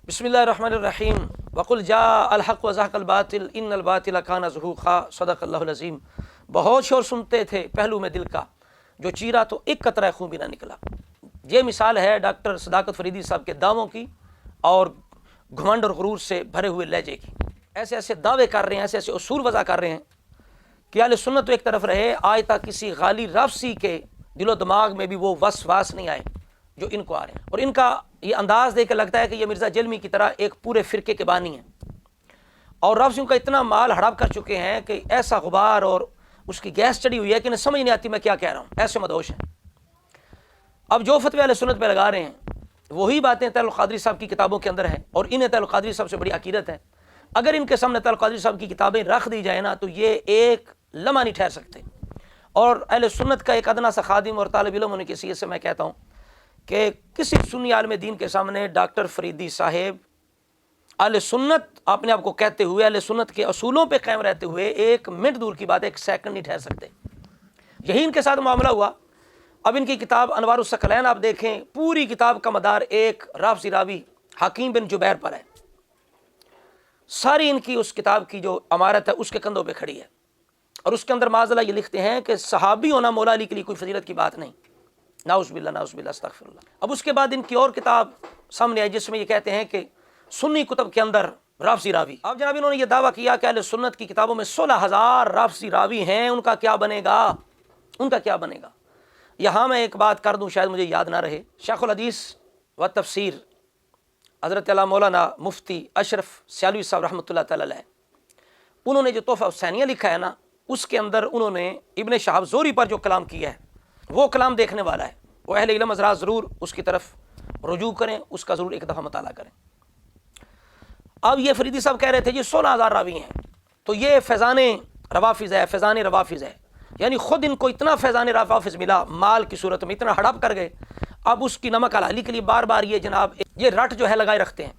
بسم اللہ الرحمن الرحیم وقل جاء الحق وزهق الباطل ان الباطل کان زہوقا صدق اللہ العظیم۔ بہت شور سنتے تھے پہلو میں دل کا، جو چیرا تو ایک قطرہ خون بھی نہ نکلا۔ یہ مثال ہے ڈاکٹر صداقت فریدی صاحب کے دعووں کی اور گھمنڈ اور غرور سے بھرے ہوئے لہجے کی۔ ایسے ایسے دعوے کر رہے ہیں، ایسے ایسے اصول وضع کر رہے ہیں کہ اہل سنت تو ایک طرف رہے، آج تک کسی غالی رافضی کے دل و دماغ میں بھی وہ وسواس نہیں آئے جو ان کو آ رہے ہیں، اور ان کا یہ انداز دیکھ کے لگتا ہے کہ یہ مرزا جلمی کی طرح ایک پورے فرقے کے بانی ہیں، اور رافضیوں کا اتنا مال ہڑپ کر چکے ہیں کہ ایسا غبار اور اس کی گیس چڑھی ہوئی ہے کہ انہیں سمجھ نہیں آتی میں کیا کہہ رہا ہوں، ایسے مدہوش ہیں۔ اب جو فتوی اہل سنت پہ لگا رہے ہیں وہی باتیں طاہر القادری صاحب کی کتابوں کے اندر ہیں، اور انہیں طاہر القادری صاحب سے بڑی عقیدت ہے۔ اگر ان کے سامنے طاہر القادری صاحب کی کتابیں رکھ دی جائیں نا تو یہ ایک لمحہ نہیں ٹھہر سکتے، اور اہل سنت کا ایک ادنا سا خادم اور طالب علم ہونے کی حیثیت سے میں کہتا ہوں کہ کسی سنی عالم دین کے سامنے ڈاکٹر فریدی صاحب اہل سنت اپنے آپ کو کہتے ہوئے، اہل سنت کے اصولوں پہ قائم رہتے ہوئے ایک منٹ دور کی بات ہے، ایک سیکنڈ نہیں ٹھہر سکتے۔ یہی ان کے ساتھ معاملہ ہوا۔ اب ان کی کتاب انوار الثقلین آپ دیکھیں، پوری کتاب کا مدار ایک رافضی راوی حکیم بن جبیر پر ہے، ساری ان کی اس کتاب کی جو عمارت ہے اس کے کندھوں پہ کھڑی ہے، اور اس کے اندر معاذ اللہ یہ لکھتے ہیں کہ صحابی ہونا مولا علی کے لیے کوئی فضیلت کی بات نہیں، نعوذ باللہ استغفر اللہ۔ اب اس کے بعد ان کی اور کتاب سامنے آئی جس میں یہ کہتے ہیں کہ سنی کتب کے اندر رافضی راوی، اب جناب انہوں نے یہ دعویٰ کیا کہ اہل سنت کی کتابوں میں 16,000 رافضی راوی ہیں، ان کا کیا بنے گا، ان کا کیا بنے گا۔ یہاں میں ایک بات کر دوں، شاید مجھے یاد نہ رہے، شیخ الحدیث و تفسیر حضرت علامہ مولانا مفتی اشرف سیالوی صاحب رحمۃ اللہ تعالی علیہ، انہوں نے جو تحفہ حسینیہ لکھا ہے نا، اس کے اندر انہوں نے ابن شہاب زہری پر جو کلام کیا ہے وہ کلام دیکھنے والا ہے، وہ اہل علم حضرات ضرور اس کی طرف رجوع کریں، اس کا ضرور ایک دفعہ مطالعہ کریں۔ اب یہ فریدی صاحب کہہ رہے تھے جی 16,000 راوی ہیں، تو یہ فیضان روافظ ہے، فیضان روافظ ہے، یعنی خود ان کو اتنا فیضان روافظ ملا مال کی صورت میں، اتنا ہڑپ کر گئے، اب اس کی نمک حلالی کے لیے بار بار یہ جناب یہ رٹ جو ہے لگائے رکھتے ہیں،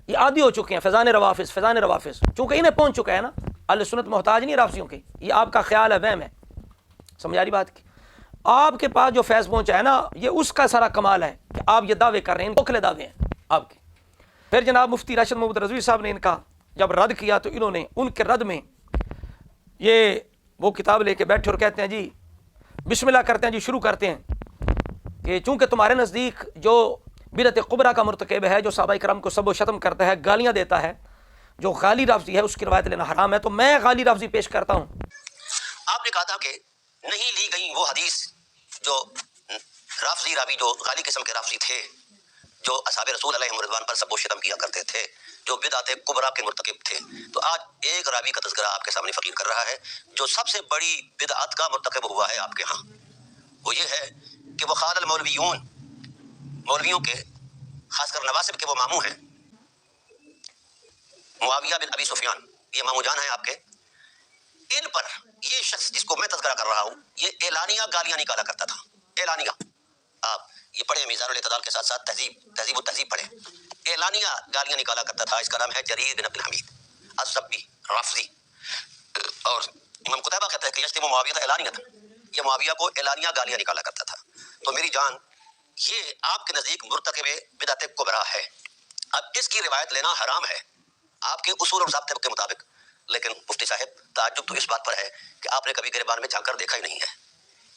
یہ عادی ہو چکے ہیں فیضان روافظ فیضان روافظ، چونکہ انہیں پہنچ چکا ہے نا، اہل سنت محتاج نہیں رافضیوں کے، یہ آپ کا خیال ہے، وہم ہے، سمجھ آ رہی بات کی؟ آپ کے پاس جو فیض پہنچا ہے نا، یہ اس کا سارا کمال ہے کہ آپ یہ دعوے کر رہے ہیں، کھوکھلے دعوے ہیں آپ کے۔ پھر جناب مفتی راشد محمود رضوی صاحب نے ان کا جب رد کیا تو انہوں نے ان کے رد میں یہ وہ کتاب لے کے بیٹھے اور کہتے ہیں جی بسم اللہ کرتے ہیں، جی شروع کرتے ہیں کہ چونکہ تمہارے نزدیک جو بدعت کبریٰ کا مرتکب ہے، جو صحابہ کرام کو سب و شتم کرتا ہے، گالیاں دیتا ہے، جو غالی رافضی ہے اس کی روایت لینا حرام ہے، تو میں غالی رافضی پیش کرتا ہوں۔ آپ نے کہا تھا کہ نہیں لی گئی وہ حدیث جو رافضی راوی جو غالی قسم کے رافضی تھے، جو اصحاب رسول علیہ رضوان پر سب و شتم کیا کرتے تھے، جو بدعت کبریٰ کے مرتکب تھے، تو آج ایک راوی کا تذکرہ آپ کے سامنے فقیر کر رہا ہے جو سب سے بڑی بدعت کا مرتکب ہوا ہے آپ کے ہاں، وہ یہ ہے کہ وہ خال المولویون، مولویوں کے خاص کر نواسب کے وہ ماموں ہیں، معاویہ بن ابی سفیان، یہ ماموں جان ہیں آپ کے، ان پر یہ شخص جس کو میں تذکرہ کر رہا ہوں یہ اعلانیہ گالیاں نکالا کرتا تھا، اعلانیہ، آپ یہ پڑھیں میزان الاعتدال کے ساتھ ساتھ تہذیب و تہذیب پڑھیں، اعلانیہ گالیاں نکالا کرتا تھا۔ اس کا نام ہے جریر بن عبد الحمید الزبی رافضی، اور امام قتیبہ کہتا ہے کہ یشتم معاویہ اعلانیہ، یہ معاویہ کو اعلانیہ گالیاں نکالا کرتا تھا۔ تو میری جان یہ آپ کے نزدیک مرتکب بدعت کبریٰ ہے، اب اس کی روایت لینا حرام ہے آپ کے اصول اور ضابطے کے مطابق، لیکن مفتی صاحب تعجب تو اس بات پر ہے کہ آپ نے کبھی گریبان میں جھانک کر دیکھا ہی نہیں ہے۔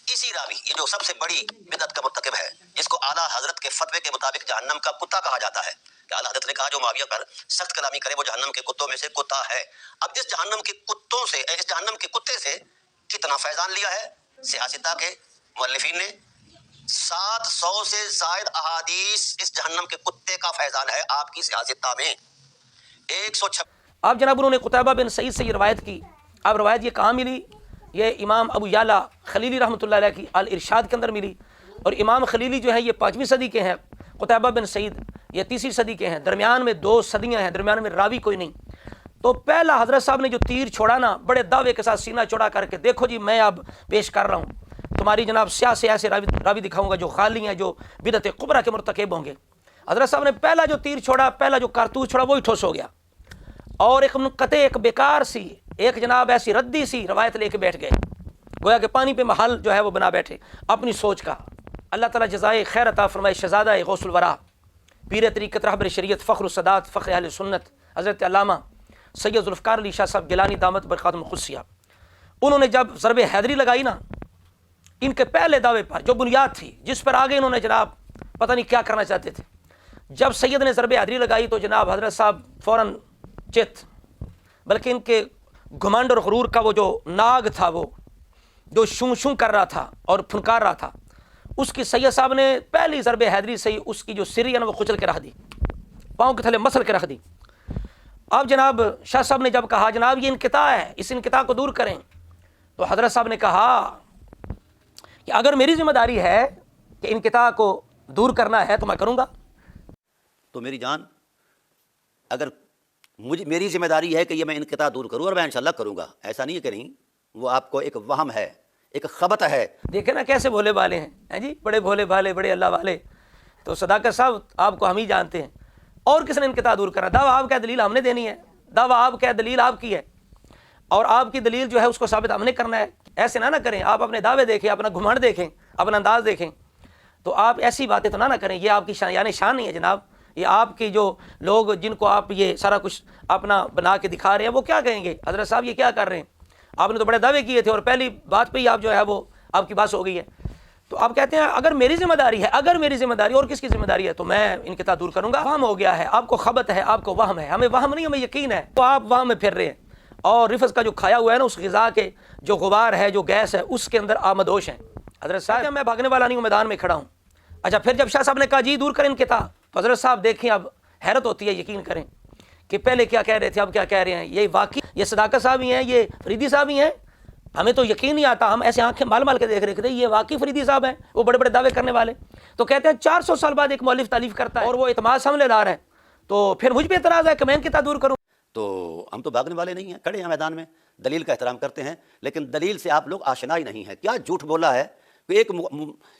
اسی راوی یہ جو سب سے بڑی بدعت کا مرتکب ہے، جس کو اعلیٰ حضرت کے فتوے کے مطابق جہنم کا کتا کہا جاتا ہے، کہ اعلیٰ حضرت نے کہا جو معاویہ پر سخت کلامی کرے وہ جہنم کے کتوں میں سے کتا ہے۔ اب اس جہنم کے کتوں سے، اس جہنم کے کتے سے کتنا فیضان لیا ہے سیاستہ کے مؤلفین نے؟ 700 سے زائد احادیث اس جہنم کے کتے کا فیضان ہے آپ کی سیاستہ میں۔ 126 اب جناب انہوں نے قتیبہ بن سعید سے یہ روایت کی، اب روایت یہ کہاں ملی؟ یہ امام ابو یعلا خلیلی رحمۃ اللہ علیہ کی الارشاد کے اندر ملی، اور امام خلیلی جو ہے یہ 5ویں صدی کے ہیں، قتیبہ بن سعید یہ 3ری صدی کے ہیں، درمیان میں 2 صدیاں ہیں، درمیان میں راوی کوئی نہیں۔ تو پہلا حضرت صاحب نے جو تیر چھوڑا نا، بڑے دعوے کے ساتھ سینہ چوڑا کر کے، دیکھو جی میں اب پیش کر رہا ہوں تمہاری جناب سیاہ سے ایسے راوی دکھاؤں گا جو خالی ہیں، جو بدعت کبریٰ کے مرتکب ہوں گے۔ حضرت صاحب نے پہلا جو تیر چھوڑا، پہلا جو کارتوس چھوڑا، وہی ٹھوس ہو گیا، اور ایک منقطع، ایک بیکار سی، ایک جناب ایسی ردی سی روایت لے کے بیٹھ گئے، گویا کہ پانی پہ محل جو ہے وہ بنا بیٹھے اپنی سوچ کا۔ اللہ تعالیٰ جزائے خیر عطا فرمائے شہزادہ غوث الورا پیر طریقت رہبر شریعت فخر السادات فخر اہل سنت حضرت علامہ سید ذوالفقار علی شاہ صاحب گیلانی دامت برکاتہم القدسیہ، انہوں نے جب ضرب حیدری لگائی نا، ان کے پہلے دعوے پر جو بنیاد تھی جس پر آگے انہوں نے جناب پتہ نہیں کیا کرنا چاہتے تھے، جب سید نے ضرب حیدری لگائی تو جناب حضرت صاحب فوراً چت، بلکہ ان کے گھمنڈ اور غرور کا وہ جو ناگ تھا، وہ جو شوں شوں کر رہا تھا اور پھنکار رہا تھا، اس کی سید صاحب نے پہلی ضرب حیدری سے ہی اس کی جو سری ہے نا وہ کچل کے رکھ دی، پاؤں کے تھلے مسل کے رکھ دی۔ اب جناب شاہ صاحب نے جب کہا جناب یہ انقطاع ہے، اس انقطاع کو دور کریں، تو حضرت صاحب نے کہا کہ اگر میری ذمہ داری ہے کہ انقطاع کو دور کرنا ہے تو میں کروں گا۔ تو میری جان، اگر میری ذمہ داری ہے کہ یہ میں انقطاع دور کروں، اور میں انشاءاللہ کروں گا، ایسا نہیں ہے کہ نہیں، وہ آپ کو ایک وہم ہے، ایک خبط ہے۔ دیکھیں نا کیسے بھولے بھالے ہیں جی، بڑے بھولے بھالے، بڑے اللہ والے۔ تو صداقت صاحب آپ کو ہم ہی جانتے ہیں، اور کس نے انقطاع دور کرنا؟ دعویٰ آپ کا دلیل ہم نے دینی ہے، دعویٰ آپ کا دلیل آپ کی ہے، اور آپ کی دلیل جو ہے اس کو ثابت ہم نے کرنا ہے۔ ایسے نہ کریں، آپ اپنے دعوے دیکھیں، اپنا گھمنڈ دیکھیں، اپنا انداز دیکھیں، تو آپ ایسی باتیں تو نہ کریں، یہ آپ کی شان یعنی شان نہیں ہے جناب۔ یہ آپ کی جو لوگ جن کو آپ یہ سارا کچھ اپنا بنا کے دکھا رہے ہیں وہ کیا کہیں گے؟ حضرت صاحب یہ کیا کر رہے ہیں؟ آپ نے تو بڑے دعوے کیے تھے اور پہلی بات پہ ہی آپ جو ہے وہ آپ کی بات ہو گئی ہے۔ تو آپ کہتے ہیں اگر میری ذمہ داری ہے، اگر میری ذمہ داری اور کس کی ذمہ داری ہے تو میں انقطاع دور کروں گا۔ وہم ہو گیا ہے، آپ کو خبط ہے، آپ کو وہم ہے، ہمیں وہم نہیں، ہمیں یقین ہے، تو آپ وہم میں پھر رہے ہیں، اور رفض کا جو کھایا ہوا ہے نا اس غذا کے جو غبار ہے، جو گیس ہے، اس کے اندر آمدوش ہیں۔ حضرت صاحب میں بھاگنے والا نہیں ہوں، میدان میں کھڑا ہوں۔ اچھا پھر جب شاہ صاحب نے کہا جی دور کریں انقطاع، تو حضرت صاحب دیکھیں، اب حیرت ہوتی ہے، یقین کریں کہ پہلے کیا کہہ رہے تھے اب کیا کہہ رہے ہیں۔ یہ واقعی یہ صداقت صاحب ہی ہیں، یہ فریدی صاحب ہی ہیں، ہمیں تو یقین نہیں آتا، ہم ایسے آنکھیں مال مال کے دیکھ رہے تھے یہ واقعی فریدی صاحب ہیں، وہ بڑے بڑے دعوے کرنے والے۔ تو کہتے ہیں 400 سال بعد ایک مؤلف تالیف کرتا ہے اور وہ اعتماد سامنے لا رہا ہے، تو پھر مجھ پہ اعتراض ہے کہ میں انقطاع دور کروں۔ تو ہم تو بھاگنے والے نہیں ہیں، کھڑے ہیں میدان میں، دلیل کا احترام کرتے ہیں، لیکن دلیل سے آپ لوگ آشنا ہی نہیں ہیں۔ کیا جھوٹ بولا ہے کہ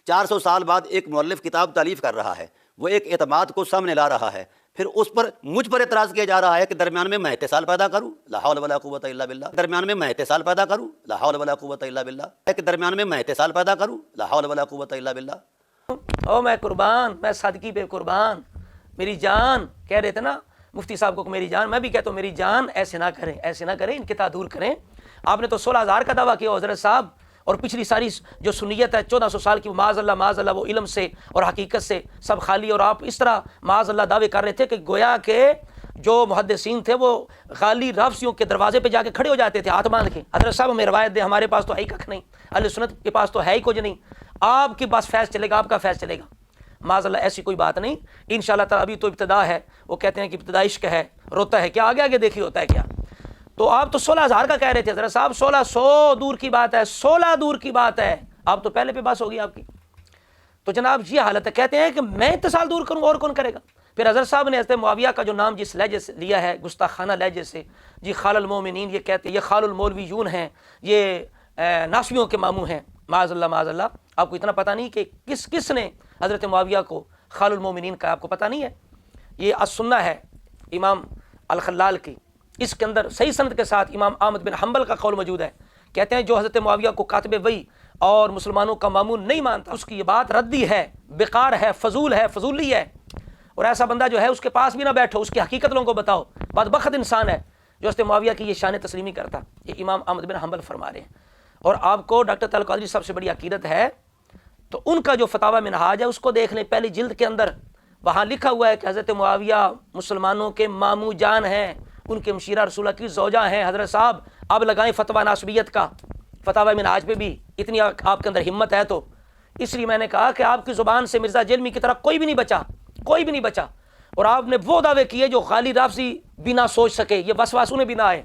400 سال بعد ایک مؤلف کتاب تالیف کر رہا ہے، وہ ایک اعتماد کو سامنے لا رہا ہے، پھر اس پر مجھ پر اعتراض کیا جا رہا ہے کہ درمیان میں اتصال پیدا کروں، لا حول ولا قوت الا باللہ، درمیان میں اتصال پیدا کروں، لا حول ولا قوت الا باللہ، کہ درمیان میں اتصال پیدا کروں، لا حول ولا قوت الا باللہ۔ او میں قربان، میں صادقی پہ قربان، میری جان کہہ رہے تھے نا مفتی صاحب کو میری جان، میں بھی کہتا ہوں میری جان، ایسے نہ کریں، ایسے نہ کریں، انقطاع دور کریں۔ آپ نے تو 16,000 کا دعویٰ کیا حضرت صاحب، اور پچھلی ساری جو سنیت ہے 1400 سال کی، معاذ اللہ وہ علم سے اور حقیقت سے سب خالی، اور آپ اس طرح معاذ اللہ دعوے کر رہے تھے کہ گویا کہ جو محدثین تھے وہ خالی رافضیوں کے دروازے پہ جا کے کھڑے ہو جاتے تھے ہاتھ باندھ کے۔ حضرت صاحب ہمیں روایت دے، ہمارے پاس تو ہے ہی ککھ نہیں، اہل سنت کے پاس تو ہے ہی کچھ نہیں، آپ کے پاس فیض چلے گا، آپ کا فیض چلے گا، معاذ اللہ ایسی کوئی بات نہیں انشاءاللہ تعالی۔ ابھی تو ابتدا ہے، وہ کہتے ہیں کہ ابتدا عشق ہے، روتا ہے کیا، آگے آگے دیکھیے ہوتا ہے کیا۔ تو آپ تو 16,000 کا کہہ رہے تھے حضرت صاحب، 1600 دور کی بات ہے، 16 دور کی بات ہے، آپ تو پہلے پہ بس ہوگی آپ کی۔ تو جناب یہ حالت ہے، کہتے ہیں کہ میں اتصال دور کروں اور کون کرے گا؟ پھر حضرت صاحب نے حضرت معاویہ کا جو نام جس لہجے سے لیا ہے، گستاخانہ لہجے سے، جی خال المومنین، یہ کہتے ہیں یہ خال المولویون ہیں، یہ ناسویوں کے ماموں ہیں، معاذ اللہ معاذ اللہ۔ آپ کو اتنا پتہ نہیں کہ کس نے حضرت معاویہ کو خال المومنین کا، آپ کو پتہ نہیں ہے؟ یہ السنہ ہے امام الخلال کی، اس کے اندر صحیح سند کے ساتھ امام احمد بن حنبل کا قول موجود ہے، کہتے ہیں جو حضرت معاویہ کو کاتب وحی اور مسلمانوں کا مامون نہیں مانتا اس کی یہ بات ردی ہے، بیکار ہے، فضول ہے، فضولی ہے، اور ایسا بندہ جو ہے اس کے پاس بھی نہ بیٹھو، اس کی حقیقت لوگوں کو بتاؤ، بدبخت انسان ہے جو حضرت معاویہ کی یہ شان تسلیمی کرتا۔ یہ امام احمد بن حنبل فرما رہے ہیں، اور آپ کو ڈاکٹر طارق قادری صاحب سے بڑی عقیدت ہے تو ان کا جو فتاوی منہاج ہے اس کو دیکھ لیں، پہلی جلد کے اندر وہاں لکھا ہوا ہے کہ حضرت معاویہ مسلمانوں کے ماموں جان ہیں، ان کے مشیرہ رسولہ کی زوجہ ہیں۔ حضرت صاحب اب لگائیں فتویٰ ناسبیت کا، فتاوی منہاج پہ بھی اتنی آپ کے اندر ہمت ہے تو اس لیے میں نے کہا کہ آپ کی زبان سے مرزا جیلمی کی طرح کوئی بھی نہیں بچا، کوئی بھی نہیں بچا، اور آپ نے وہ دعوے کیے جو خالی رافضی بھی نہ سوچ سکے، یہ وسواس انہیں بھی نہ آئے،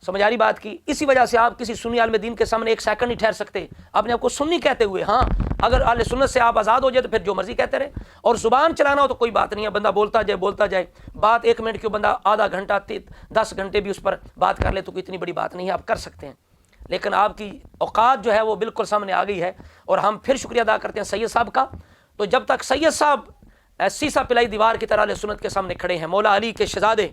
سمجھ آ رہی بات کی۔ اسی وجہ سے آپ کسی سنی عالم دین کے سامنے ایک سیکنڈ نہیں ٹھہر سکتے اپنے آپ کو سنی کہتے ہوئے۔ ہاں اگر اہل سنت سے آپ آزاد ہو جائے تو پھر جو مرضی کہتے رہے، اور زبان چلانا ہو تو کوئی بات نہیں ہے، بندہ بولتا جائے بات 1 منٹ کی، بندہ آدھا گھنٹہ 10 گھنٹے بھی اس پر بات کر لے تو کوئی اتنی بڑی بات نہیں ہے، آپ کر سکتے ہیں، لیکن آپ کی اوقات جو ہے وہ بالکل سامنے آ گئی ہے۔ اور ہم پھر شکریہ ادا کرتے ہیں سید صاحب کا، تو جب تک سید صاحب سیسا پلائی دیوار کی طرح اہل سنت کے سامنے کھڑے ہیں، مولا علی کے شہزادے،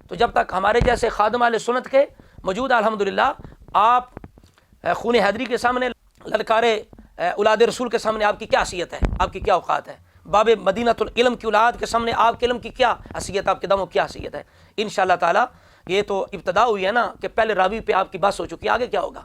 تو جب تک ہمارے جیسے خادم اہل سنت کے موجود الحمدللہ، آپ خون حیدری کے سامنے، للکارے اولاد رسول کے سامنے آپ کی کیا حیثیت ہے، آپ کی کیا اوقات ہے؟ باب مدینۃ العلم کی اولاد کے سامنے آپ کے علم کی کیا حیثیت، آپ کے دم و کیا حیثیت ہے. انشاءاللہ تعالی یہ تو ابتدا ہوئی ہے نا کہ پہلے راوی پہ آپ کی بحث ہو چکی ہے، آگے کیا ہوگا.